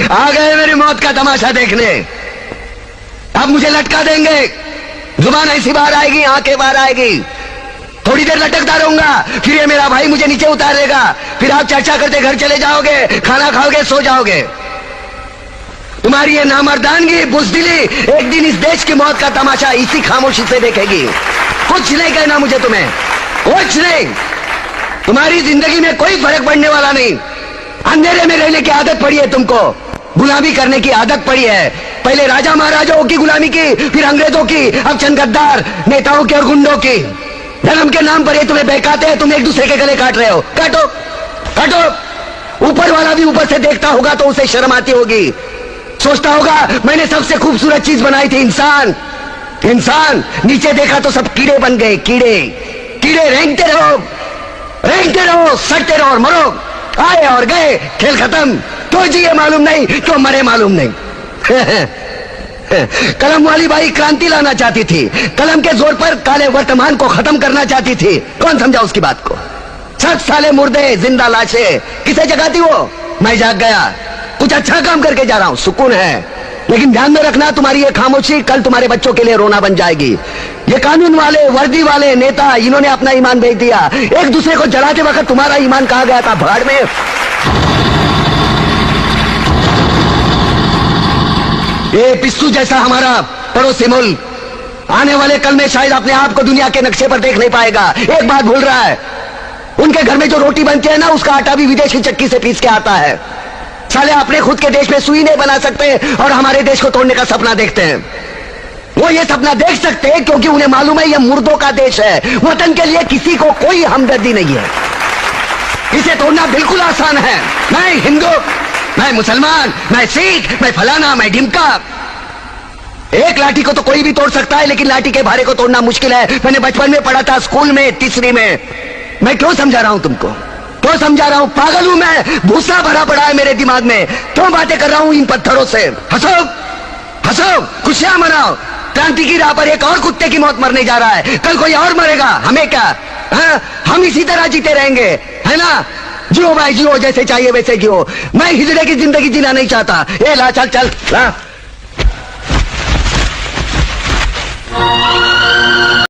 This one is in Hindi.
आ गए मेरी मौत का तमाशा देखने। अब मुझे लटका देंगे, जुबान ऐसी बाहर आएगी, आंखें बाहर आएगी, थोड़ी देर लटकता रहूंगा, फिर ये मेरा भाई मुझे नीचे उतारेगा, फिर आप चर्चा करते घर चले जाओगे, खाना खाओगे, सो जाओगे। तुम्हारी ये नामर्दानगी, बुज़दिली एक दिन इस देश की मौत का तमाशा इसी खामोशी से देखेगी। कुछ नहीं कहना मुझे, तुम्हें कुछ नहीं। तुम्हारी जिंदगी में कोई फर्क पड़ने वाला नहीं। अंधेरे में रहने की आदत पड़ी है तुमको, गुलामी करने की आदत पड़ी है। पहले राजा महाराजाओं की गुलामी की, फिर अंग्रेजों की, अब चंद गद्दार नेताओं के और गुंडों की। धर्म के नाम पर ये तुम्हें बहकाते हैं, तुम एक दूसरे के गले काट रहे हो। काटो काटो। ऊपर वाला भी ऊपर से देखता होगा तो उसे शर्म आती होगी, सोचता होगा मैंने सबसे खूबसूरत चीज बनाई थी, इंसान। इंसान नीचे देखा तो सब कीड़े बन गए, कीड़े कीड़े। रेंगते रहो, सड़ते रहो और मरो। आए और गए, खेल खत्म। तो जिए मालूम नहीं, तो मरे मालूम नहीं। कलम वाली बाई क्रांति लाना चाहती थी, कलम के जोर पर काले वर्तमान को खत्म करना चाहती थी। कौन समझा उसकी बात को? 60 साले मुर्दे, जिंदा लाशें, किसे जगाती वो? मैं जाग गया, कुछ अच्छा काम करके जा रहा हूं, सुकून है। लेकिन ध्यान में रखना, तुम्हारी ये खामोशी कल तुम्हारे बच्चों के लिए रोना बन जाएगी। ये कानून वाले, वर्दी वाले नेता, इन्होंने अपना ईमान बेच दिया। एक दूसरे को जलाते वक्त तुम्हारा ईमान कहाँ गया था? भाड़ में। ये पिस्सू जैसा हमारा पड़ोसी मुल्क आने वाले कल में शायद अपने आप को दुनिया के नक्शे पर देख नहीं पाएगा। एक बात भूल रहा है, उनके घर में जो रोटी बनती है ना, उसका आटा भी विदेशी चक्की से पीस के आता है। साले अपने खुद के देश में सुई नहीं बना सकते और हमारे देश को तोड़ने का सपना देखते हैं। वो ये सपना देख सकते हैं क्योंकि उन्हें मालूम है ये मुर्दों का देश है। वतन के लिए किसी को कोई हमदर्दी नहीं है। इसे तोड़ना बिल्कुल आसान है। मैं हिंदू, मैं मुसलमान, मैं सिख, मैं फलाना, मैं ढिमका। एक लाठी को तो कोई भी तोड़ सकता है, लेकिन लाठी के भारे को तोड़ना मुश्किल है। मैंने बचपन में पढ़ा था, स्कूल में, तीसरी में। मैं क्यों समझा रहा हूं तुमको? क्यों समझा रहा हूं? पागल हूं मैं, भूसा भरा पड़ा है मेरे दिमाग में। क्यों बातें कर रहा हूं इन पत्थरों से? हंसो हंसो, खुशियां मनाओ। क्रांति की राह पर एक और कुत्ते की मौत मरने जा रहा है, कल कोई और मरेगा, हमें क्या? हम इसी तरह जीते रहेंगे, है ना? जियो भाई जियो, जैसे चाहिए वैसे जियो। मैं हिजड़े की जिंदगी जीना नहीं चाहता। ए ला, चल चल ला।